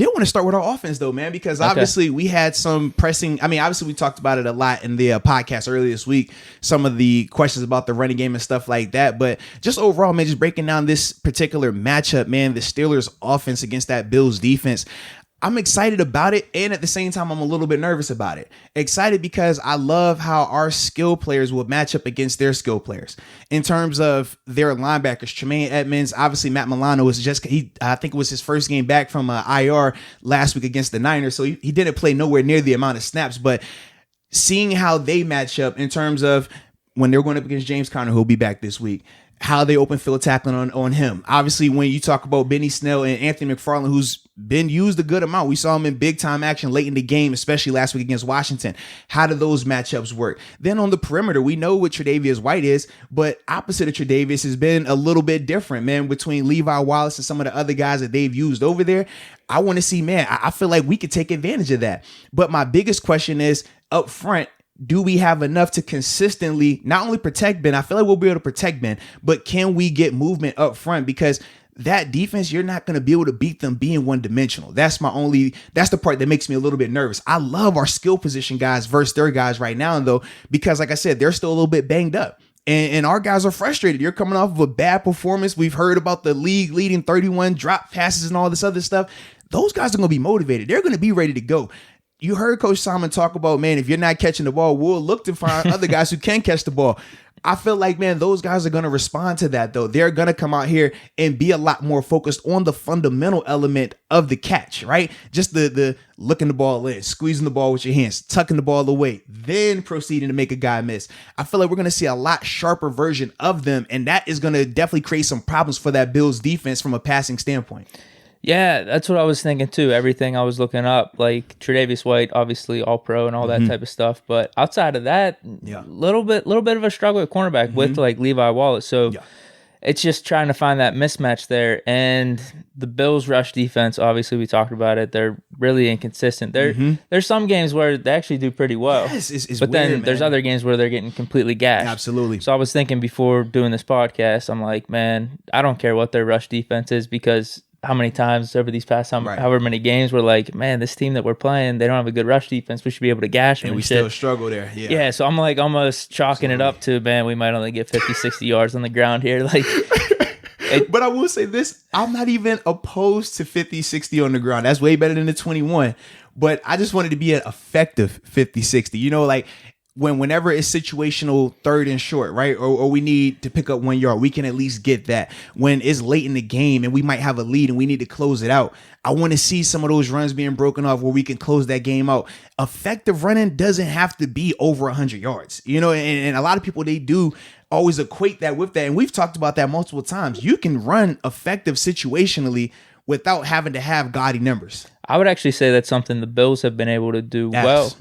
Did want to start with our offense though, man, because obviously we had some pressing. I mean, obviously we talked about it a lot in the podcast earlier this week. Some of the questions about the running game and stuff like that. But just overall, man, just breaking down this particular matchup, man, the Steelers offense against that Bills defense. I'm excited about it, and at the same time, I'm a little bit nervous about it. Excited because I love how our skill players will match up against their skill players. In terms of their linebackers, Tremaine Edmonds, obviously Matt Milano was I think it was his first game back from IR last week against the Niners, so he didn't play nowhere near the amount of snaps, but seeing how they match up in terms of when they're going up against James Conner, who'll be back this week, how they open field tackling on him. Obviously, when you talk about Benny Snell and Anthony McFarland, who's been used a good amount, we saw him in big time action late in the game, especially last week against Washington. How do those matchups work? Then on the perimeter, we know what Tre'Davious White is, but opposite of Tre'Davious has been a little bit different, man, between Levi Wallace and some of the other guys that they've used over there. I want to see, man, I feel like we could take advantage of that. But my biggest question is up front, do we have enough to consistently not only protect Ben? I feel like we'll be able to protect Ben, but can we get movement up front? Because that defense, you're not going to be able to beat them being one dimensional. That's the part that makes me a little bit nervous. I love our skill position guys versus their guys right now, though, because like I said, they're still a little bit banged up. And our guys are frustrated. You're coming off of a bad performance. We've heard about the league leading 31 drop passes and all this other stuff. Those guys are going to be motivated. They're going to be ready to go. You heard Coach Simon talk about, man, if you're not catching the ball, we'll look to find other guys who can catch the ball. I feel like, man, those guys are going to respond to that, though. They're going to come out here and be a lot more focused on the fundamental element of the catch, right? Just the looking the ball in, squeezing the ball with your hands, tucking the ball away, then proceeding to make a guy miss. I feel like we're going to see a lot sharper version of them, and that is going to definitely create some problems for that Bills defense from a passing standpoint. Yeah, that's what I was thinking too. Everything I was looking up, like Tre'Davious White, obviously all pro and all that type of stuff. But outside of that, little bit of a struggle at cornerback with like Levi Wallace. So it's just trying to find that mismatch there. And the Bills rush defense, obviously we talked about it. They're really inconsistent. There's some games where they actually do pretty well. Yes, it's but weird, then there's other games where they're getting completely gashed. Absolutely. So I was thinking before doing this podcast, I'm like, man, I don't care what their rush defense is, because how many times over these past however many games we're like, man, this team that we're playing, they don't have a good rush defense. We should be able to gash them. And we still struggle there. Yeah. So I'm like almost chalking it up to, man, we might only get 50, 60 yards on the ground here. Like, but I will say this, I'm not even opposed to 50, 60 on the ground. That's way better than the 21. But I just wanted to be an effective 50, 60. You know, like whenever it's situational third and short, right? Or we need to pick up 1 yard, we can at least get that. When it's late in the game and we might have a lead and we need to close it out, I want to see some of those runs being broken off where we can close that game out. Effective running doesn't have to be over 100 yards, you know, and a lot of people, they do always equate that with that. And we've talked about that multiple times. You can run effective situationally without having to have gaudy numbers. I would actually say that's something the Bills have been able to do well,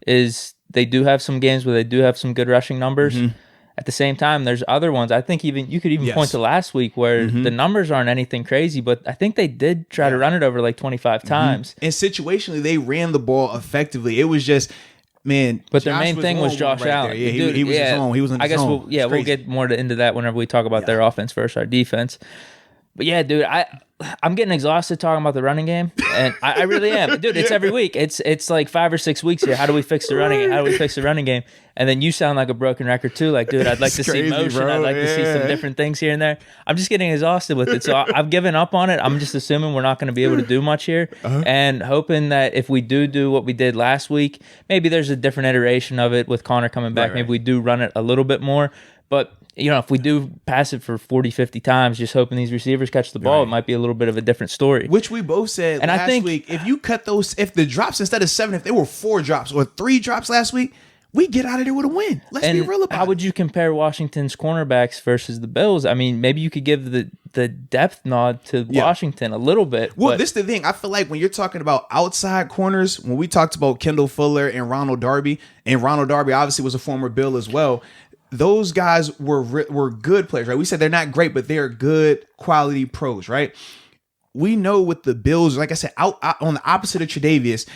is they do have some games where they do have some good rushing numbers. At the same time, there's other ones. I think you could even point to last week where the numbers aren't anything crazy, but I think they did try to run it over like 25 times. And situationally, they ran the ball effectively. It was just, man. But their main thing was Josh Allen. Yeah, he was his own. He was in his own. We'll get more into that whenever we talk about their offense versus our defense. But yeah, dude, I'm getting exhausted talking about the running game, and I really am. Dude, it's every week. It's like 5 or 6 weeks here. How do we fix the running game? How do we fix the running game? And then you sound like a broken record too. Like, dude, I'd like to see motion. Bro. I'd like to see some different things here and there. I'm just getting exhausted with it. So I've given up on it. I'm just assuming we're not going to be able to do much here, and hoping that if we do what we did last week, maybe there's a different iteration of it with Connor coming back. Maybe we do run it a little bit more. But, you know, if we do pass it for 40, 50 times, just hoping these receivers catch the ball, it might be a little bit of a different story. Which we both said last week. If you cut those, if the drops instead of 7, if they were 4 drops or 3 drops last week, we get out of there with a win. Let's be real about it. How would you compare Washington's cornerbacks versus the Bills? I mean, maybe you could give the depth nod to Washington a little bit. Well, this is the thing. I feel like when you're talking about outside corners, when we talked about Kendall Fuller and Ronald Darby obviously was a former Bill as well, those guys were good players, right? We said they're not great, but they're good quality pros, right? We know with the Bills, like I said, out on the opposite of Tre'Davious,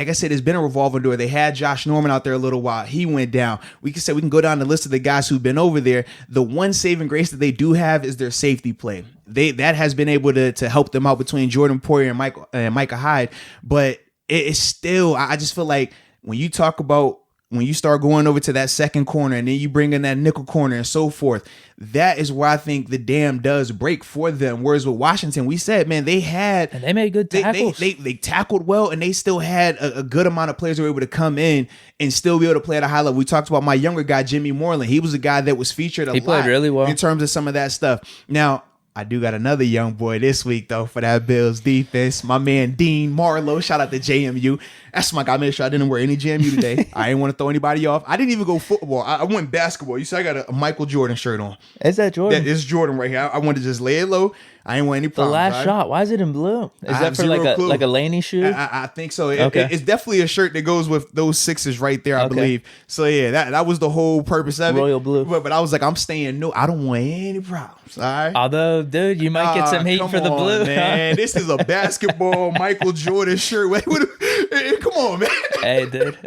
like I said, it's been a revolving door. They had Josh Norman out there a little while. He went down. We can go down the list of the guys who've been over there. The one saving grace that they do have is their safety play. That has been able to help them out between Jordan Poyer and Micah Hyde. But it's still, I just feel like when you start going over to that second corner and then you bring in that nickel corner and so forth, that is where I think the dam does break for them. Whereas with Washington, we said, man, and they made good tackles. They tackled well, and they still had a good amount of players who were able to come in and still be able to play at a high level. We talked about my younger guy, Jimmy Moreland. He was a guy that was featured a lot. He played really well in terms of some of that stuff. Now, I do got another young boy this week, though, for that Bills defense. My man, Dean Marlowe. Shout out to JMU. That's my guy. I made sure I didn't wear any JMU today. I didn't want to throw anybody off. I didn't even go football. I went basketball. You see, I got a Michael Jordan shirt on. Is that Jordan? That is Jordan right here. I wanted to just lay it low. I ain't want any problems. The last shot. Why is it in blue? Is that for like a Laney shoe? I think so. It's definitely a shirt that goes with those sixes right there, I believe. So yeah, that was the whole purpose of Royal blue. But I was like, I'm staying no. I don't want any problems. All right. Although, dude, you might get some heat for the blue. Man, this is a basketball Michael Jordan shirt. Come on, man. Hey, dude.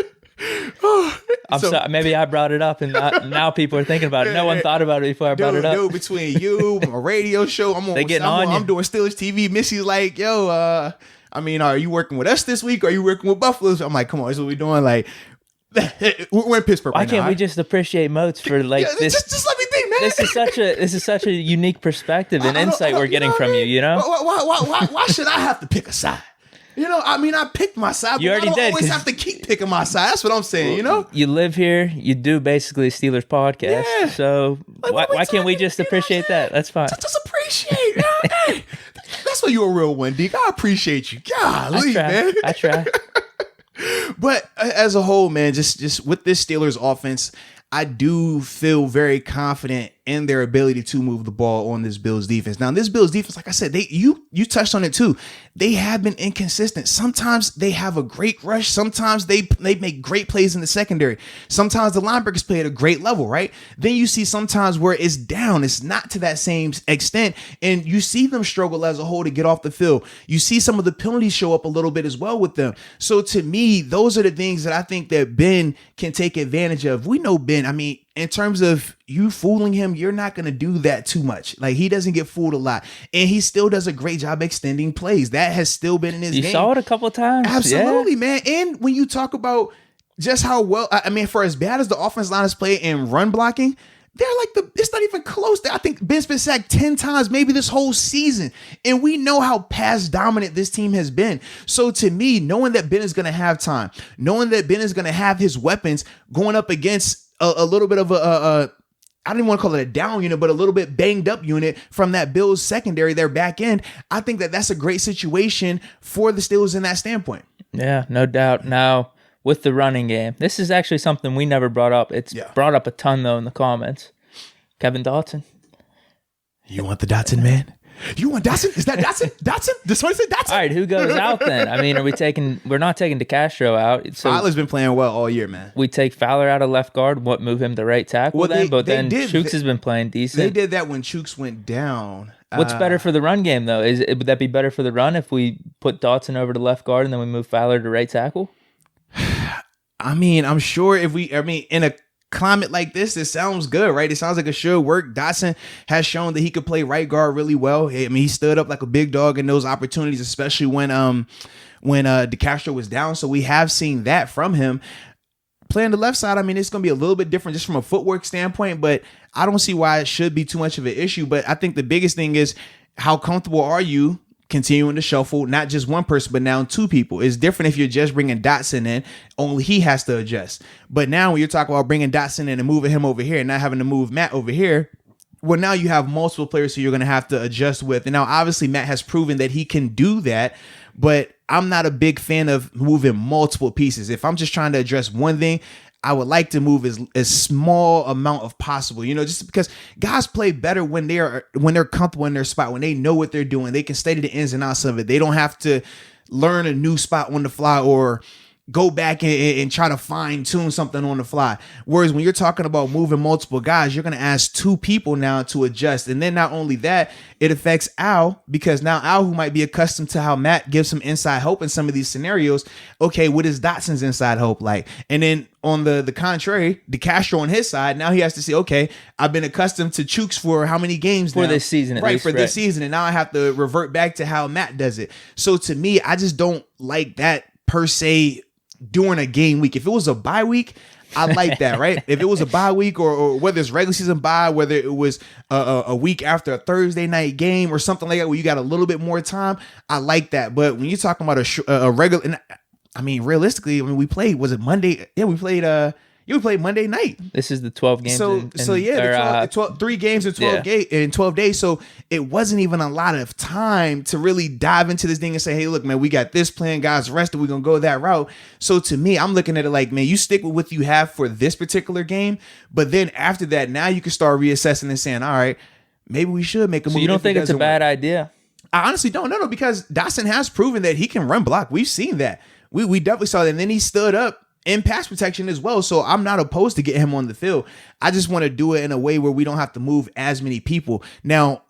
I'm sorry. Maybe I brought it up, and now people are thinking about it. No one thought about it before I brought it up. Dude, between you, my radio show, I'm doing Steelers TV. Missy's like, yo, are you working with us this week? Or are you working with Buffalo? I'm like, come on, this is what we're doing. Like, we're in Pittsburgh. Why can't we just appreciate Moats for like this? Just let me think, man. This is such a unique perspective and insight we're getting from you. You know, why should I have to pick a side? You know, I picked my side, but I don't always have to keep picking my side. That's what I'm saying, you know? You live here. You do basically a Steelers podcast. Yeah. So why can't we just appreciate that? That's fine. Just appreciate. Hey, that's why you're a real one, Deke. I appreciate you. Golly, man. I try. But as a whole, man, just with this Steelers offense, I do feel very confident in their ability to move the ball on this Bills defense. Now, this Bills defense, like I said, you touched on it too. They have been inconsistent. Sometimes they have a great rush. Sometimes they make great plays in the secondary. Sometimes the linebackers play at a great level, right? Then you see sometimes where it's down. It's not to that same extent. And you see them struggle as a whole to get off the field. You see some of the penalties show up a little bit as well with them. So to me, those are the things that I think that Ben can take advantage of. We know Ben, in terms of you fooling him, you're not going to do that too much. Like, he doesn't get fooled a lot. And he still does a great job extending plays. That has still been in his game. You saw it a couple of times. Absolutely, man. And when you talk about just how well, for as bad as the offense line is played in run blocking, they're like it's not even close. I think Ben's been sacked 10 times, maybe this whole season. And we know how pass dominant this team has been. So to me, knowing that Ben is going to have time, knowing that Ben is going to have his weapons going up against a little bit of I don't even want to call it a down unit, but a little bit banged up unit from that Bills secondary, their back end. I think that that's a great situation for the Steelers in that standpoint. Yeah, no doubt. Now, with the running game, this is actually something we never brought up. It's brought up a ton, though, in the comments. Kevin Dotson. You want the Dotson, man? You want Dotson? Is that Dotson? Dotson? Does somebody say Dotson? All right, who goes out then? We're not taking DeCastro out. So Fowler's been playing well all year, man. We take Fowler out of left guard, move him to right tackle then? But then Chooks has been playing decent. They did that when Chooks went down. What's better for the run game, though? Would that be better for the run if we put Dotson over to left guard and then we move Fowler to right tackle? I'm sure if in a climate like this, it sounds good, right? It sounds like it should work. Dotson has shown that he could play right guard really well. He stood up like a big dog in those opportunities, especially when DeCastro was down. So we have seen that from him. Playing the left side, it's going to be a little bit different just from a footwork standpoint, but I don't see why it should be too much of an issue. But I think the biggest thing is, how comfortable are you continuing to shuffle not just one person, but now two people? It's different if you're just bringing Dotson in, only he has to adjust. But now when you're talking about bringing Dotson in and moving him over here and not having to move Matt over here, well, now you have multiple players who you're going to have to adjust with. And now obviously Matt has proven that he can do that, but I'm not a big fan of moving multiple pieces. If I'm just trying to address one thing, I would like to move as small amount of possible, just because guys play better when they're comfortable in their spot, when they know what they're doing. They can study the ins and outs of it. They don't have to learn a new spot on the fly or go back and try to fine tune something on the fly. Whereas when you're talking about moving multiple guys, you're going to ask 2 people now to adjust. And then not only that, it affects Al, because now Al, who might be accustomed to how Matt gives some inside hope in some of these scenarios. Okay, what is Dotson's inside hope like? And then on the contrary, DeCastro on his side, now he has to say, okay, I've been accustomed to Chooks for how many games for now? this season, right? For this season, and now I have to revert back to how Matt does it. So to me, I just don't like that per se during a game week. If it was a bye week, I like that, right? If it was a bye week, or whether it's regular season bye, whether it was a week after a Thursday night game or something like that, where you got a little bit more time, I like that. But when you're talking about a regular, and I mean, realistically, I mean, we played, was it Monday? Yeah, we played Monday night. This is the 12 games. The 3 games in 12 days. So it wasn't even a lot of time to really dive into this thing and say, hey, look, man, we got this plan, guys rested, we're going to go that route. So to me, I'm looking at it like, man, you stick with what you have for this particular game. But then after that, now you can start reassessing and saying, all right, maybe we should make a move. So you don't think it's a bad idea? I honestly don't. No, because Dotson has proven that he can run block. We've seen that. We definitely saw that. And then he stood up in pass protection as well. So I'm not opposed to getting him on the field. I just want to do it in a way where we don't have to move as many people. Now,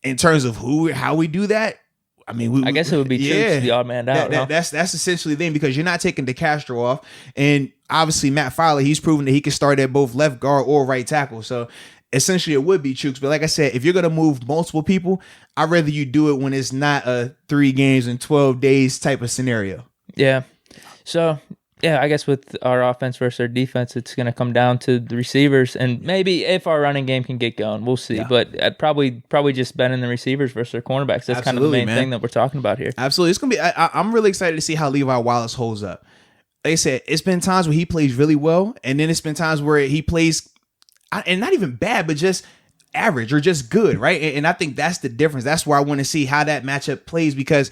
in terms of how we do that, I mean, I guess it would be Chooks, the odd man out. That's essentially the thing, because you're not taking DeCastro off. And obviously Matt Fowler, he's proven that he can start at both left guard or right tackle. So essentially it would be Chooks. But like I said, if you're going to move multiple people, I'd rather you do it when it's not a 3 games in 12 days type of scenario. Yeah. So, yeah, I guess with our offense versus our defense, it's going to come down to the receivers, and maybe if our running game can get going, we'll see. Yeah. But I'd probably just betting the receivers versus our cornerbacks. That's kind of the main thing that we're talking about here. Absolutely. It's going to be, I'm really excited to see how Levi Wallace holds up. Like I said, it's been times where he plays really well, and then it's been times where he plays, and not even bad, but just average or just good, right? And I think that's the difference. That's where I want to see how that matchup plays, because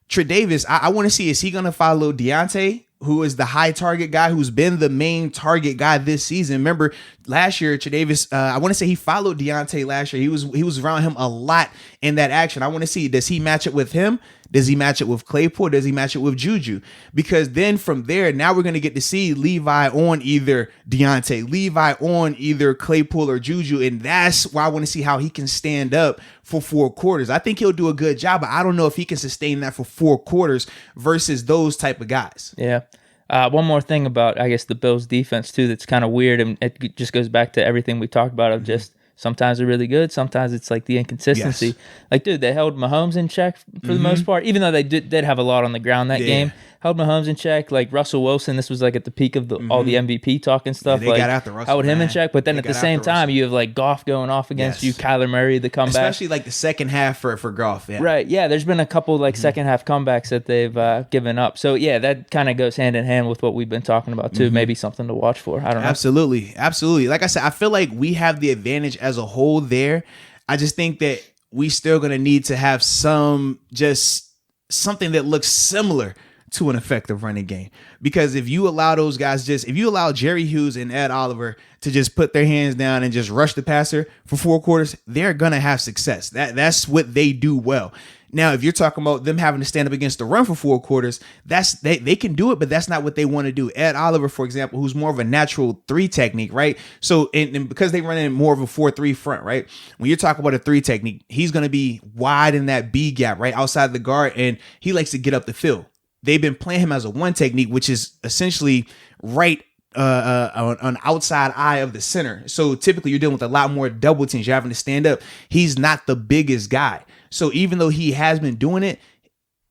Tre'Davious, I want to see, is he going to follow Deontay, who is the high target guy, who's been the main target guy this season? Remember last year, Tre'Davious, I want to say he followed Deontay last year. He was around him a lot in that action. I want to see, does he match it with him? Does he match it with Claypool? Does he match it with Juju? Because then from there, now we're going to get to see Levi on either Deontay, Levi on either Claypool or Juju. And that's why I want to see how he can stand up for 4 quarters. I think he'll do a good job, but I don't know if he can sustain that for 4 quarters versus those type of guys. Yeah. One more thing about, I guess, the Bills defense too, that's kind of weird. And it just goes back to everything we talked about of just, sometimes they're really good. Sometimes it's like the inconsistency. Yes. Like, dude, they held Mahomes in check for the most part, even though they did have a lot on the ground that game. Held Mahomes in check. Like Russell Wilson, this was like at the peak of all the MVP talk and stuff. They got after Russell. Held him in check. But then at the same time, you have like Goff going off against you, Kyler Murray, the comeback. Especially like the second half for Goff. Yeah. Right. Yeah. There's been a couple like second half comebacks that they've given up. So yeah, that kind of goes hand in hand with what we've been talking about too. Maybe something to watch for. I don't know. Absolutely. Like I said, I feel like we have the advantage as a whole there. I just think that we still going to need to have something that looks similar to an effective running game. Because if you allow those guys if you allow Jerry Hughes and Ed Oliver to just put their hands down and just rush the passer for 4 quarters, they're going to have success. That's what they do well. Now, if you're talking about them having to stand up against the run for 4 quarters, they can do it, but that's not what they want to do. Ed Oliver, for example, who's more of a natural 3 technique, right? So, and because they run in more of a 4-3 front, right? When you're talking about a 3 technique, he's going to be wide in that B gap, right? Outside the guard, and he likes to get up the field. They've been playing him as a 1 technique, which is essentially right on outside eye of the center. So typically you're dealing with a lot more double teams. You're having to stand up. He's not the biggest guy. So even though he has been doing it,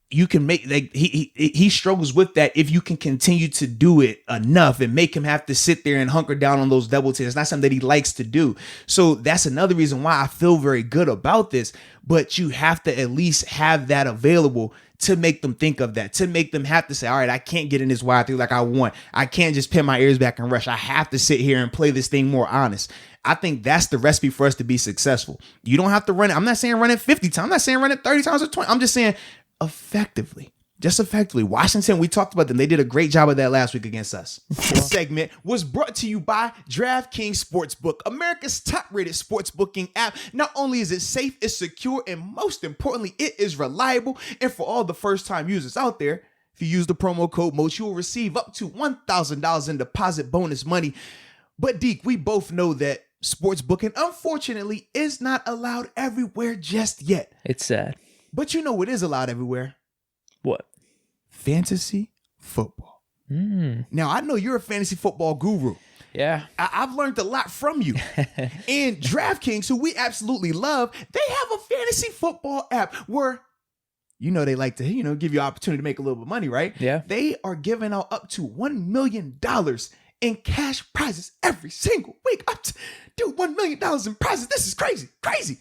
you can make like he struggles with that if you can continue to do it enough and make him have to sit there and hunker down on those double teams. It's not something that he likes to do. So that's another reason why I feel very good about this. But you have to at least have that available to make them think of that, to make them have to say, all right, I can't get in this wide 3 like I want. I can't just pin my ears back and rush. I have to sit here and play this thing more honest. I think that's the recipe for us to be successful. You don't have to run it. I'm not saying run it 50 times. I'm not saying run it 30 times or 20. I'm just saying effectively. Just effectively. Washington, we talked about them. They did a great job of that last week against us. This segment was brought to you by DraftKings Sportsbook, America's top-rated sportsbooking app. Not only is it safe, it's secure, and most importantly, it is reliable. And for all the first-time users out there, If you use the promo code Moats, you will receive up to $1,000 in deposit bonus money. But Deke, we both know that sportsbooking, unfortunately, is not allowed everywhere just yet. It's sad. But you know what is allowed everywhere? What? Fantasy football. Now, I know you're a fantasy football guru. Yeah. I've learned a lot from you. And DraftKings, who we absolutely love, they have a fantasy football app where, they like to, give you an opportunity to make a little bit of money, right? Yeah. They are giving out up to $1 million in cash prizes every single week. Dude, $1 million in prizes. This is crazy. Crazy.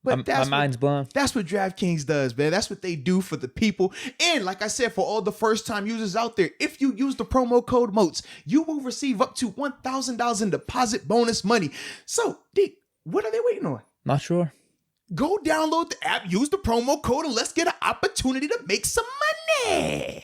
But my mind's blown. That's what DraftKings does, man. That's what they do for the people. And like I said, for all the first-time users out there, if you use the promo code Moats, you will receive up to $1,000 in deposit bonus money. So, Deke, what are they waiting on? Not sure. Go download the app, use the promo code, and let's get an opportunity to make some money.